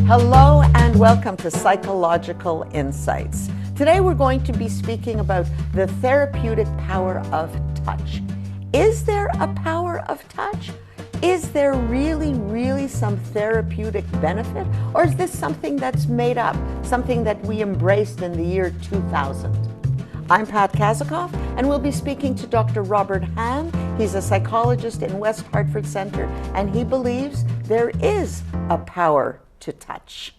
Hello and welcome to Psychological Insights. Today we're going to be speaking about the therapeutic power of touch. Is there a power of touch? Is there really some therapeutic benefit? Or is this something that's made up, something that we embraced in the year 2000? I'm Pat Kazakoff, and we'll be speaking to Dr. Robert Hamm. He's a psychologist in West Hartford Center, and he believes there is a power to touch.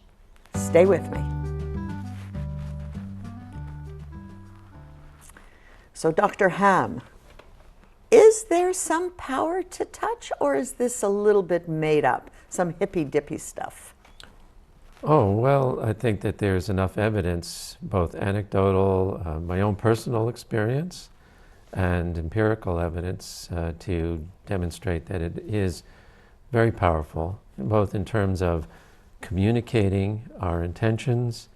Stay with me. So, Dr. Hamm, is there some power to touch, or is this a little bit made up, some hippy-dippy stuff? Oh, well, I think that there's enough evidence, both anecdotal, my own personal experience, and empirical evidence to demonstrate that it is very powerful, both in terms of communicating our intentions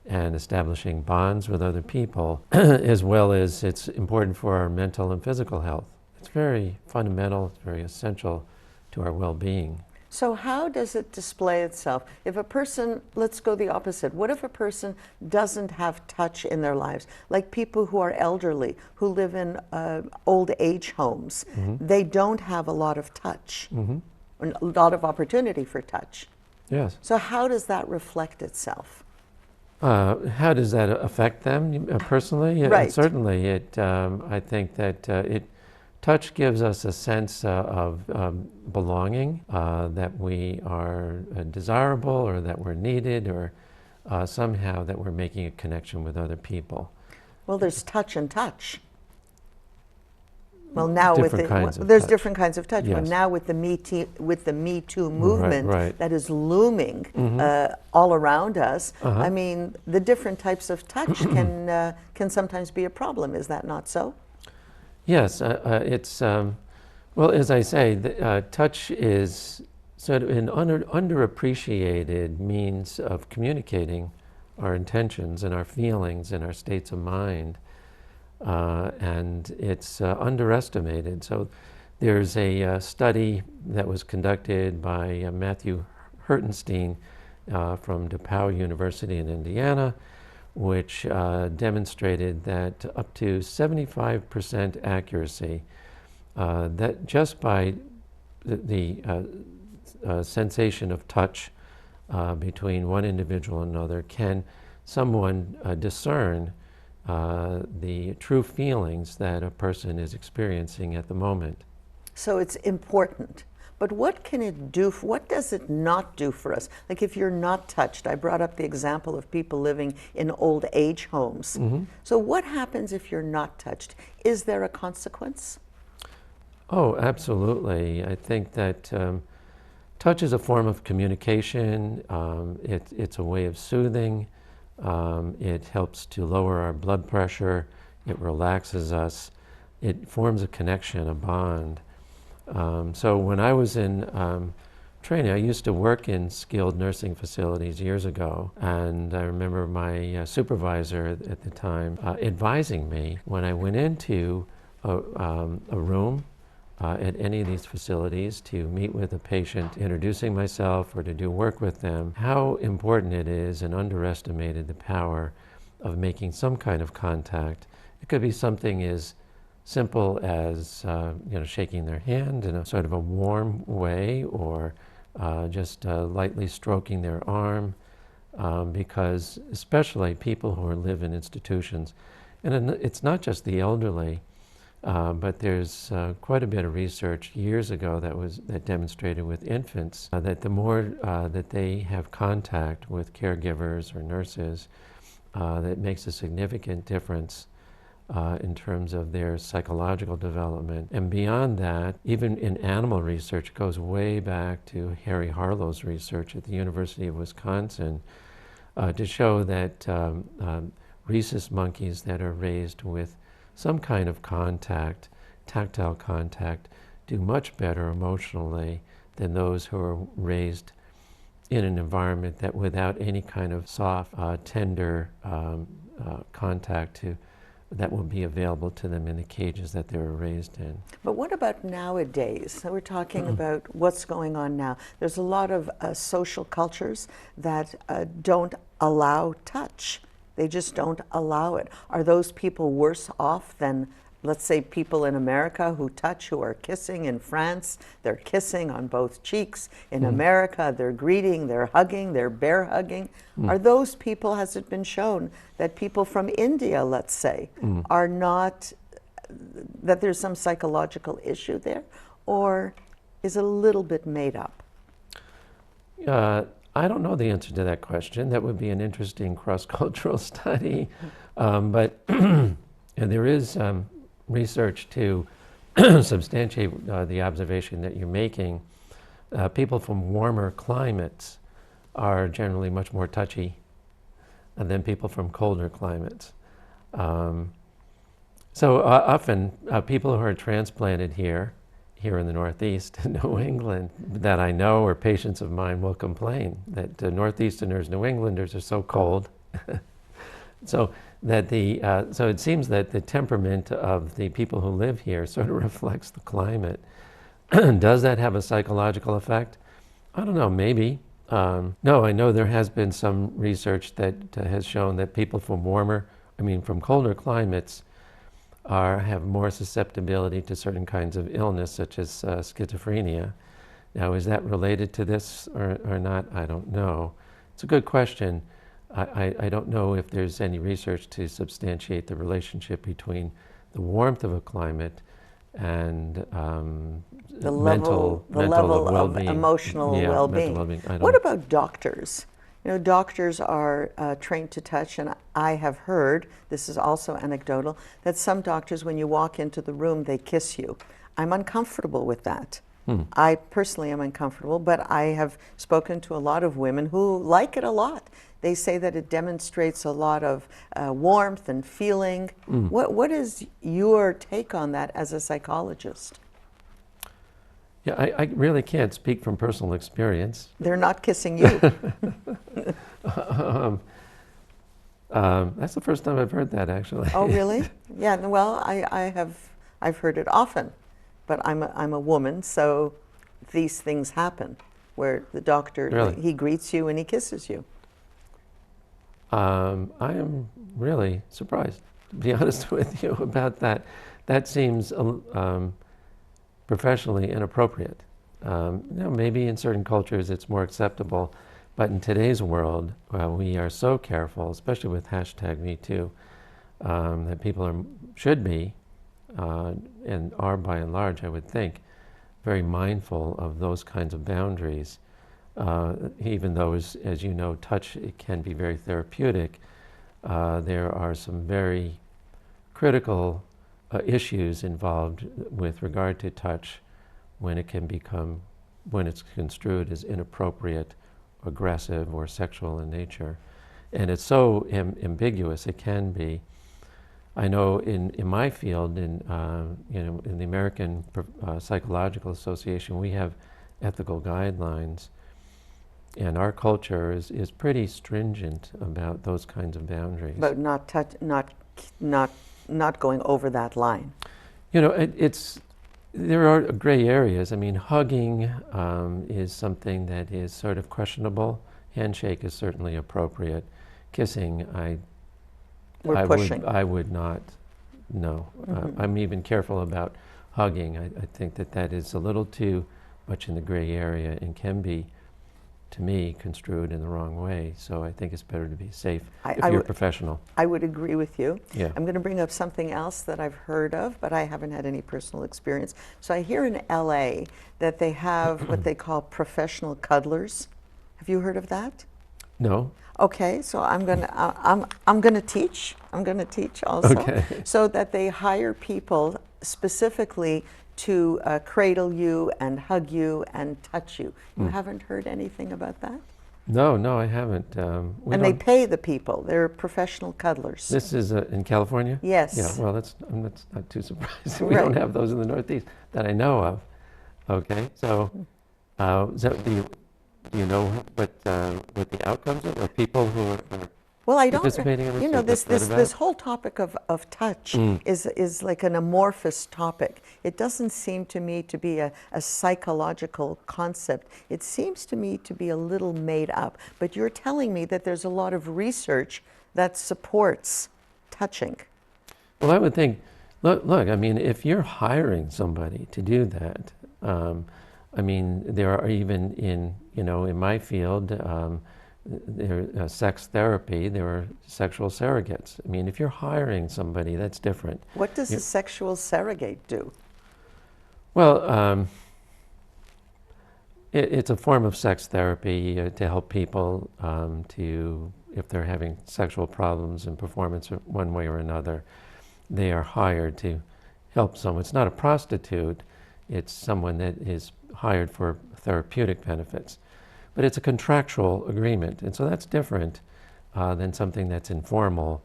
and establishing bonds with other people, as well as it's important for our mental and physical health. It's very fundamental, it's very essential to our well-being. So how does it display itself? If a person, let's go the opposite. What if a person doesn't have touch in their lives? Like people who are elderly, who live in old age homes. Mm-hmm. They don't have a lot of touch, mm-hmm. a lot of opportunity for touch. Yes. So how does that reflect itself? How does that affect them personally? Right. Certainly, I think that touch gives us a sense of belonging, that we are desirable, or that we're needed, or somehow that we're making a connection with other people. Well, there's touch and touch. Well, now there's different kinds of touch. Yes. But now with the Me Too movement right. that is looming mm-hmm. All around us, uh-huh. I mean, the different types of touch can sometimes be a problem. Is that not so? Yes, it's, well, as I say, touch is sort of an underappreciated means of communicating our intentions and our feelings and our states of mind. And it's underestimated. So there's a study that was conducted by Matthew Hertenstein from DePauw University in Indiana, which demonstrated that up to 75% accuracy, that just by the sensation of touch between one individual and another, can someone discern the true feelings that a person is experiencing at the moment. So it's important. But what can it do? What does it not do for us? Like if you're not touched, I brought up the example of people living in old age homes. Mm-hmm. So what happens if you're not touched? Is there a consequence? Oh, absolutely. I think that touch is a form of communication. It's a way of soothing. It helps to lower our blood pressure. It relaxes us. It forms a connection, a bond. So when I was in training, I used to work in skilled nursing facilities years ago, and I remember my supervisor at the time advising me when I went into a room at any of these facilities to meet with a patient, introducing myself or to do work with them, how important it is, and underestimated the power of making some kind of contact. It could be something as simple as shaking their hand in a sort of a warm way, or just lightly stroking their arm, because especially people who live in institutions, and it's not just the elderly, but there's quite a bit of research years ago that demonstrated with infants that the more that they have contact with caregivers or nurses, that makes a significant difference in terms of their psychological development. And beyond that, even in animal research, it goes way back to Harry Harlow's research at the University of Wisconsin to show that rhesus monkeys that are raised with some kind of contact, tactile contact, do much better emotionally than those who are raised in an environment that without any kind of soft, tender contact to that will be available to them in the cages that they were raised in. But what about nowadays? So we're talking about what's going on now. There's a lot of social cultures that don't allow touch. They just don't allow it. Are those people worse off than, let's say, people in America who touch, who are kissing? In France, they're kissing on both cheeks. In America, they're greeting, they're hugging, they're bear hugging. Are those people, has it been shown that people from India, let's say, are not, that there's some psychological issue there? Or is it a little bit made up? I don't know the answer to that question. That would be an interesting cross-cultural study. But there is research to substantiate the observation that you're making. People from warmer climates are generally much more touchy than people from colder climates. So often people who are transplanted here in the Northeast, New England, that I know or patients of mine will complain that Northeasterners, New Englanders are so cold. So it seems that the temperament of the people who live here sort of reflects the climate. Does that have a psychological effect? I don't know, maybe. No, I know there has been some research that has shown that people from from colder climates have more susceptibility to certain kinds of illness, such as schizophrenia. Now, is that related to this or not? I don't know. It's a good question. I don't know if there's any research to substantiate the relationship between the warmth of a climate and the level of emotional well-being. What about doctors? You know, doctors are trained to touch, and I have heard, this is also anecdotal, that some doctors, when you walk into the room, they kiss you. I'm uncomfortable with that. I personally am uncomfortable, but I have spoken to a lot of women who like it a lot. They say that it demonstrates a lot of warmth and feeling. What is your take on that as a psychologist? Yeah, I really can't speak from personal experience. They're not kissing you. That's the first time I've heard that, actually. Oh, really? Yeah. Well, I've heard it often, but I'm a woman, so these things happen where the doctor Really? he greets you and he kisses you. I am really surprised, to be honest with you, about that. That seems professionally inappropriate. Maybe in certain cultures it's more acceptable, but in today's world, we are so careful, especially with #MeToo, that people should be, and are by and large, I would think, very mindful of those kinds of boundaries. Even though, as you know, touch, it can be very therapeutic, there are some very critical issues involved with regard to touch when it's construed as inappropriate, aggressive, or sexual in nature. And it's so ambiguous, it can be. I know in my field, in the American Psychological Association, we have ethical guidelines, and our culture is pretty stringent about those kinds of boundaries. But not going over that line. You know, there are gray areas. I mean, hugging is something that is sort of questionable. Handshake is certainly appropriate. Kissing, I would not. No, I'm even careful about hugging. I think that is a little too much in the gray area and can be, to me, construed in the wrong way. So I think it's better to be safe if you're a professional. I would agree with you. Yeah. I'm going to bring up something else that I've heard of, but I haven't had any personal experience. So I hear in LA that they have what they call professional cuddlers. Have you heard of that? No. Okay, so I'm going to teach. I'm going to teach also. Okay. So that they hire people specifically to cradle you and hug you and touch you. You haven't heard anything about that? No, I haven't. They pay the people. They're professional cuddlers. This is in California? Yes. Yeah, well, that's not too surprising. We don't have those in the Northeast that I know of. Okay, so do you know what the outcomes are? People who are Well, I don't, participating in you know, research. this whole topic of touch is like an amorphous topic. It doesn't seem to me to be a psychological concept. It seems to me to be a little made up. But you're telling me that there's a lot of research that supports touching. Well, I would think, look, I mean, if you're hiring somebody to do that, I mean, there are even in my field, there sex therapy, there are sexual surrogates. I mean, if you're hiring somebody, that's different. What does a sexual surrogate do? Well, it's a form of sex therapy to help people if they're having sexual problems and performance one way or another, they are hired to help someone. It's not a prostitute, it's someone that is hired for therapeutic benefits. But it's a contractual agreement, and so that's different than something that's informal.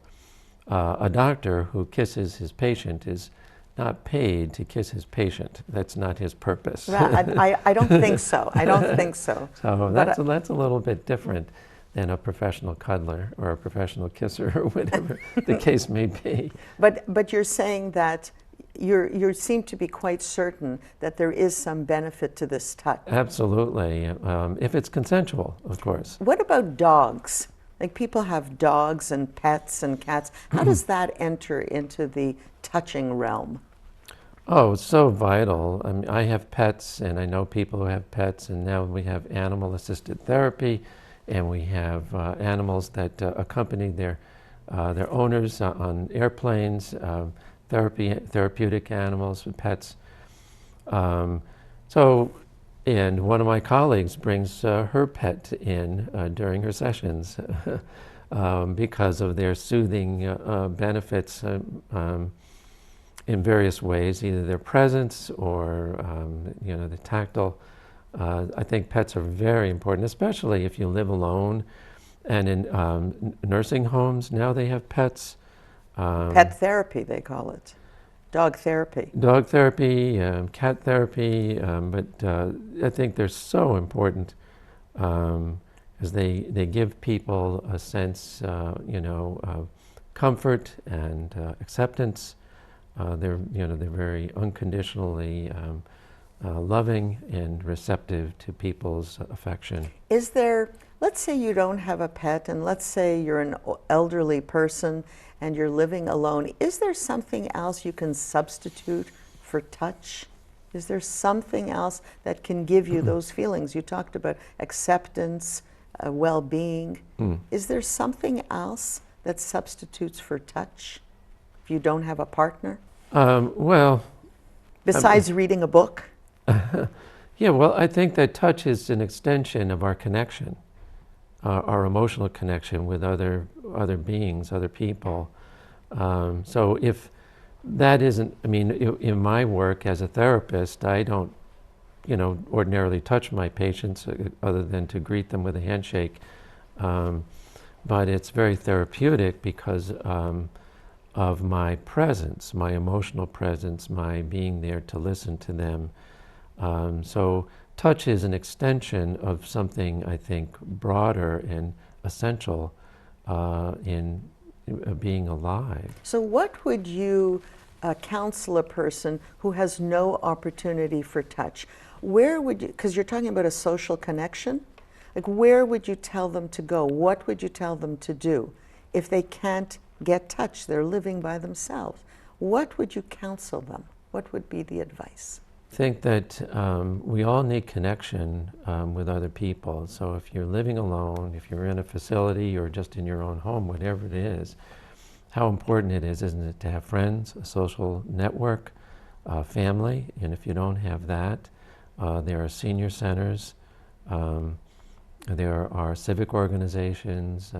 A doctor who kisses his patient is not paid to kiss his patient. That's not his purpose. I don't think so. I don't think so. So that's a little bit different than a professional cuddler or a professional kisser or whatever the case may be. But you're saying that you seem to be quite certain that there is some benefit to this touch. Absolutely, if it's consensual, of course. What about dogs? Like people have dogs and pets and cats. How does that enter into the touching realm? Oh, it's so vital. I mean, I have pets, and I know people who have pets, and now we have animal-assisted therapy, and we have animals that accompany their owners on airplanes. Therapeutic animals with pets. And one of my colleagues brings her pet in during her sessions because of their soothing benefits in various ways, either their presence or the tactile. I think pets are very important, especially if you live alone. And in nursing homes, now they have pets. Pet therapy, they call it. Dog therapy. Dog therapy, cat therapy, but I think they're so important as they give people a sense, of comfort and acceptance. They're very unconditionally loving and receptive to people's affection. Is there, let's say you don't have a pet, and let's say you're an elderly person and you're living alone, is there something else you can substitute for touch? Is there something else that can give you those feelings? You talked about acceptance, well-being. Is there something else that substitutes for touch if you don't have a partner? Besides reading a book? Yeah, well, I think that touch is an extension of our connection. Our emotional connection with other beings, other people. So if that isn't, I mean, in my work as a therapist, I don't, ordinarily touch my patients other than to greet them with a handshake. But it's very therapeutic because of my presence, my emotional presence, my being there to listen to them. So touch is an extension of something, I think, broader and essential in being alive. So what would you counsel a person who has no opportunity for touch? Where would you, because you're talking about a social connection, like where would you tell them to go? What would you tell them to do if they can't get touch? They're living by themselves. What would you counsel them? What would be the advice? I think that we all need connection with other people. So if you're living alone, if you're in a facility or just in your own home, whatever it is, how important it is, isn't it, to have friends, a social network, family, and if you don't have that, there are senior centers, there are civic organizations,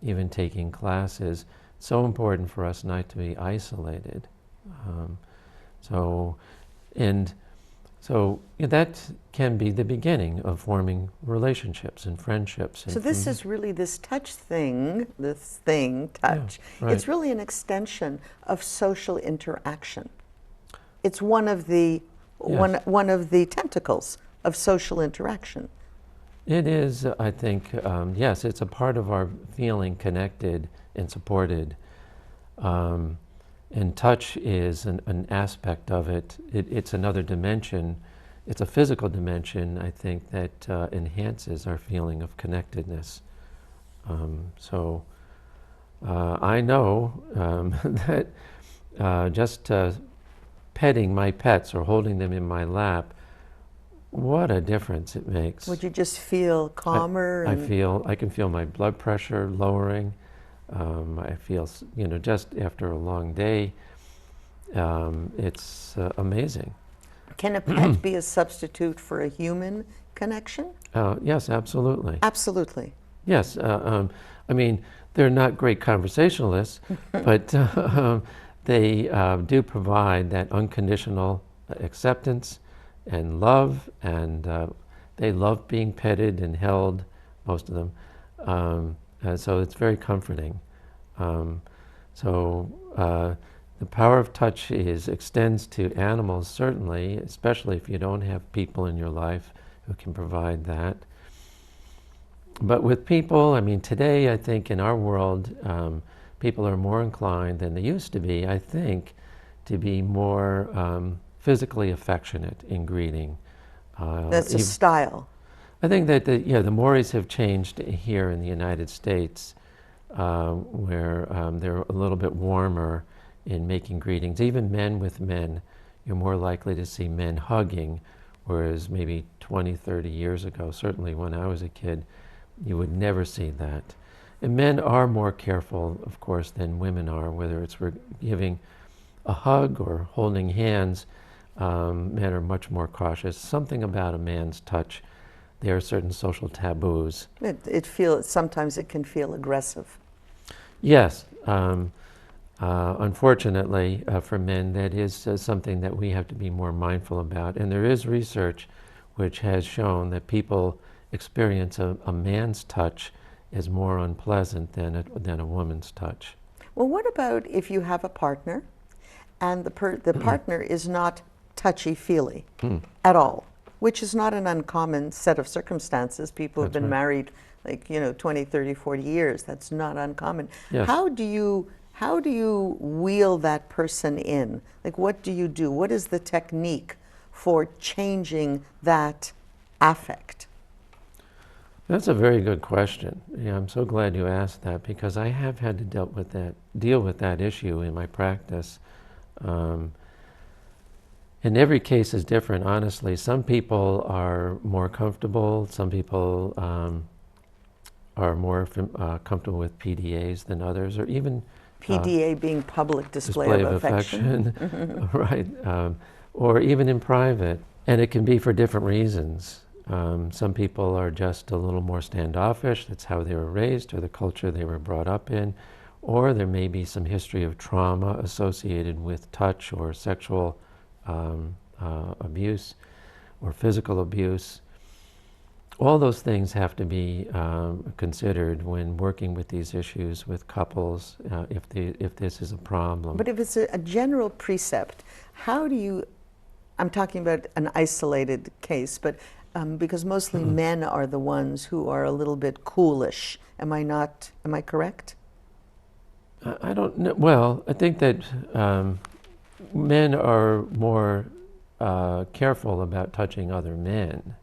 even taking classes. It's so important for us not to be isolated. So that can be the beginning of forming relationships and friendships. So this is really this touch thing, touch. Yeah, right. It's really an extension of social interaction. It's one of the Yes. one of the tentacles of social interaction. It is, I think, yes, it's a part of our feeling connected and supported. Um, and touch is an aspect of it. It's another dimension. It's a physical dimension, I think, that enhances our feeling of connectedness. So I know that just petting my pets or holding them in my lap, what a difference it makes. Would you just feel calmer? I can feel my blood pressure lowering. I feel, just after a long day, it's amazing. Can a pet be a substitute for a human connection? Yes, absolutely. Absolutely. Yes, I mean, they're not great conversationalists, but they do provide that unconditional acceptance and love, and they love being petted and held, most of them. So it's very comforting. The power of touch extends to animals, certainly, especially if you don't have people in your life who can provide that. But with people, I mean, today I think in our world, people are more inclined than they used to be, I think, to be more physically affectionate in greeting. That's a style. I think that the mores have changed here in the United States, where they're a little bit warmer in making greetings. Even men with men, you're more likely to see men hugging, whereas maybe 20, 30 years ago, certainly when I was a kid, you would never see that. And men are more careful, of course, than women are, whether it's giving a hug or holding hands. Men are much more cautious. Something about a man's touch. There are certain social taboos. Sometimes it can feel aggressive. Yes. Unfortunately, for men, that is something that we have to be more mindful about. And there is research which has shown that people experience a man's touch as more unpleasant than a woman's touch. Well, what about if you have a partner and the partner is not touchy-feely at all, which is not an uncommon set of circumstances. People have been married 20, 30, 40 years. That's not uncommon. Yes. How do you wheel that person in? Like, what do you do? What is the technique for changing that affect? That's a very good question. Yeah, I'm so glad you asked that, because I have had to deal with that issue in my practice. And every case is different, honestly. Some people are more comfortable. Some people are more comfortable with PDAs than others, or even PDA being public display of affection. Right, or even in private. And it can be for different reasons. Some people are just a little more standoffish. That's how they were raised, or the culture they were brought up in. Or there may be some history of trauma associated with touch or sexual abuse or physical abuse. All those things have to be considered when working with these issues with couples, if this is a problem. But if it's a general precept, how do you, I'm talking about an isolated case, but because mostly men are the ones who are a little bit coolish. Am I correct? I don't know. Well, I think that men are more careful about touching other men,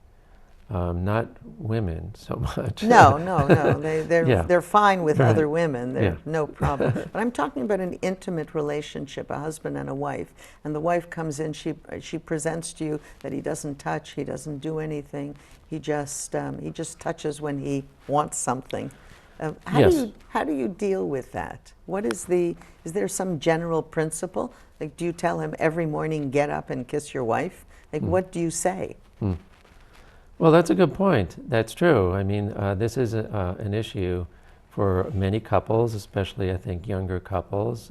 not women so much. No. They're fine with Right. other women. They're Yeah. no problem. But I'm talking about an intimate relationship, a husband and a wife, and the wife comes in. She presents to you that he doesn't touch, he doesn't do anything. He just touches when he wants something. How do you deal with that? Is there some general principle? Like, do you tell him every morning, get up and kiss your wife? Like, what do you say? Well, that's a good point. That's true. I mean, this is an issue for many couples, especially, I think, younger couples.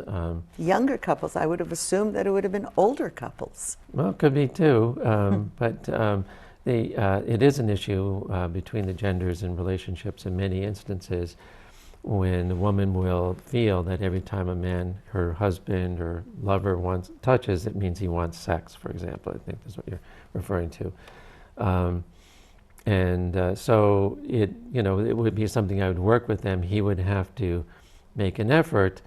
Younger couples, I would have assumed that it would have been older couples. Well, it could be too, but it is an issue between the genders in relationships in many instances, when a woman will feel that every time a man, her husband or lover touches, it means he wants sex, for example. I think that's what you're referring to. And so it, it would be something I would work with them. He would have to make an effort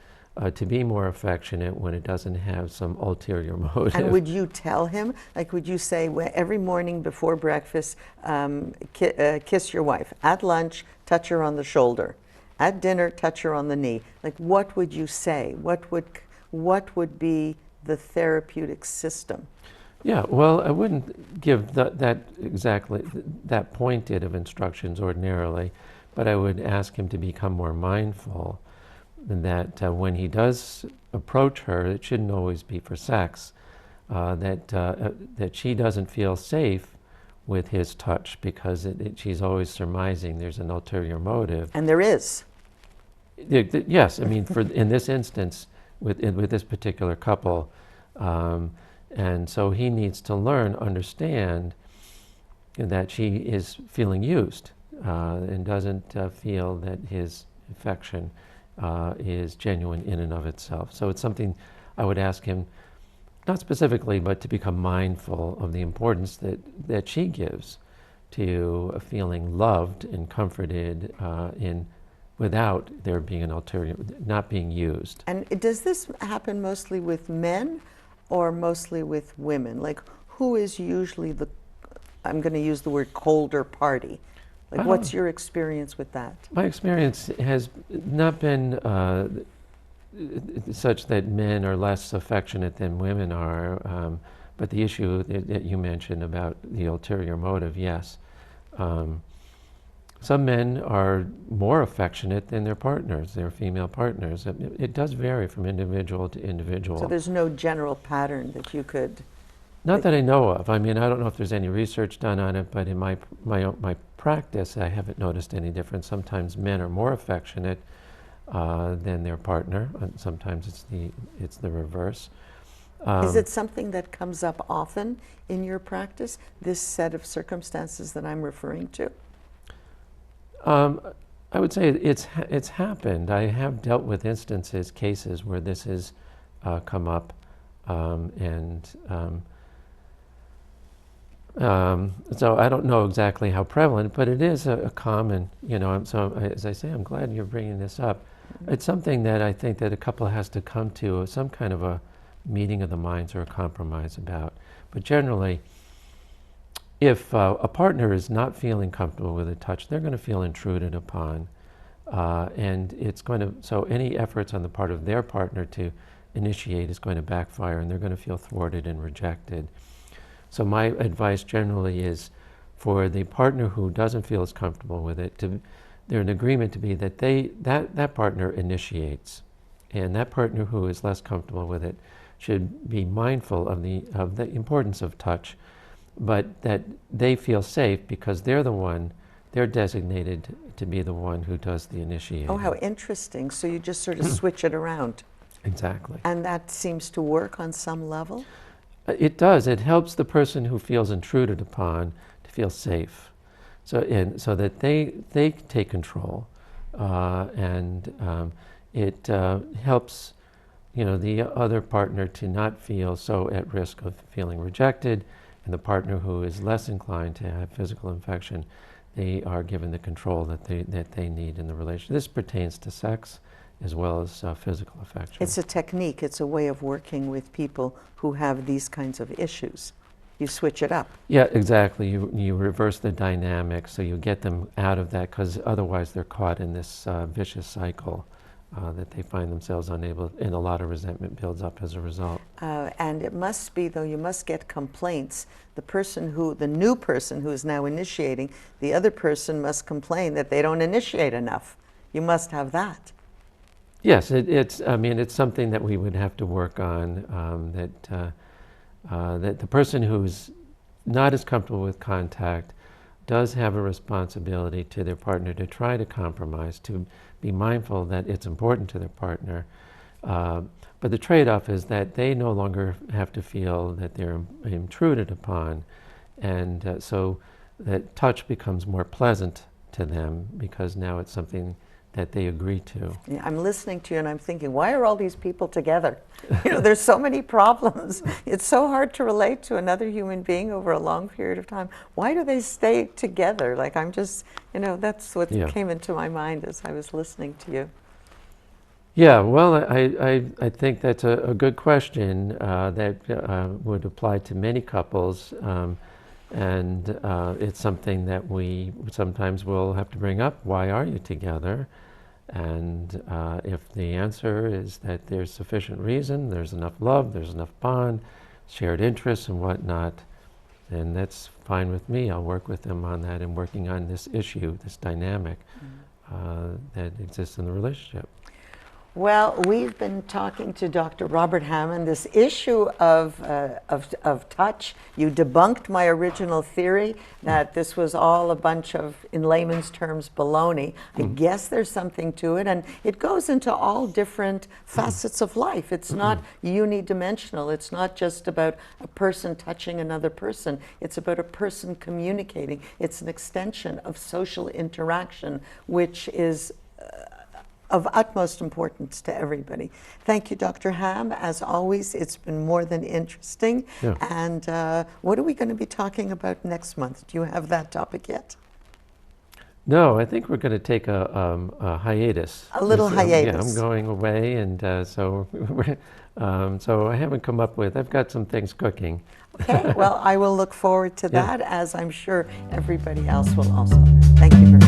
to be more affectionate when it doesn't have some ulterior motive. And would you tell him, like, would you say every morning before breakfast, kiss your wife? At lunch, touch her on the shoulder. At dinner, touch her on the knee. Like, what would you say? What would be the therapeutic system? Yeah, well, I wouldn't give that exactly that pointed of instructions ordinarily, but I would ask him to become more mindful that when he does approach her, it shouldn't always be for sex, that she doesn't feel safe with his touch because she's always surmising there's an ulterior motive. And there is. Yes, I mean, in this instance, with this particular couple, and so he needs to understand that she is feeling used and doesn't feel that his affection is genuine in and of itself. So it's something I would ask him, not specifically, but to become mindful of the importance that she gives to feeling loved and comforted without there being an ulterior, not being used. And does this happen mostly with men or mostly with women? Like, who is usually I'm going to use the word colder party? Like, what's your experience with that? My experience has not been such that men are less affectionate than women are, but the issue that you mentioned about the ulterior motive, yes. Some men are more affectionate than their partners, their female partners. It does vary from individual to individual. So there's no general pattern that you could... Not that I know of. I mean, I don't know if there's any research done on it, but in my practice, I haven't noticed any difference. Sometimes men are more affectionate than their partner, and sometimes it's the reverse. Is it something that comes up often in your practice, this set of circumstances that I'm referring to? I would say it's happened. I have dealt with cases where this has come up, so I don't know exactly how prevalent, but it is a common, so as I say, I'm glad you're bringing this up. It's something that I think that a couple has to come to some kind of a meeting of the minds or a compromise about. But generally, if a partner is not feeling comfortable with a touch, they're going to feel intruded upon. And so any efforts on the part of their partner to initiate is going to backfire, and they're going to feel thwarted and rejected. So my advice generally is for the partner who doesn't feel as comfortable with it, they're in agreement to be that that partner initiates. And that partner who is less comfortable with it should be mindful of the importance of touch, but that they feel safe because they're designated to be the one who does the initiating. Oh, how interesting. So you just sort of switch it around. Exactly. And that seems to work on some level? It does. It helps the person who feels intruded upon to feel safe, so that they take control, and it helps the other partner to not feel so at risk of feeling rejected, and the partner who is less inclined to have physical affection, they are given the control that they need in the relationship. This pertains to sex as well as physical affection. It's a technique. It's a way of working with people who have these kinds of issues. You switch it up. Yeah, exactly. You reverse the dynamic, so you get them out of that, because otherwise they're caught in this vicious cycle that they find themselves unable, and a lot of resentment builds up as a result. And it must be, though, you must get complaints. The new person who is now initiating, the other person must complain that they don't initiate enough. You must have that. Yes, it's something that we would have to work on, that the person who's not as comfortable with contact does have a responsibility to their partner to try to compromise, to be mindful that it's important to their partner. But the trade-off is that they no longer have to feel that they're intruded upon, and so that touch becomes more pleasant to them, because now it's something that they agree to. Yeah, I'm listening to you and I'm thinking, why are all these people together? There's so many problems. It's so hard to relate to another human being over a long period of time. Why do they stay together? Like, I'm just, that's what came into my mind as I was listening to you. Yeah, well, I think that's a good question that would apply to many couples. And it's something that we sometimes will have to bring up. Why are you together? And if the answer is that there's sufficient reason, there's enough love, there's enough bond, shared interests and whatnot, then that's fine with me. I'll work with them on that and working on this issue, this dynamic that exists in the relationship. Well, we've been talking to Dr. Robert Hamm. This issue of touch. You debunked my original theory that this was all a bunch of, in layman's terms, baloney. I guess there's something to it, and it goes into all different facets of life. It's not unidimensional. It's not just about a person touching another person. It's about a person communicating. It's an extension of social interaction, which is of utmost importance to everybody. Thank you, Dr. Hamm. As always, it's been more than interesting. Yeah. And what are we going to be talking about next month? Do you have that topic yet? No, I think we're going to take a hiatus. A little hiatus. Yeah, I'm going away, and so I haven't come up with. I've got some things cooking. Okay. Well, I will look forward to that, as I'm sure everybody else will also. Thank you very much.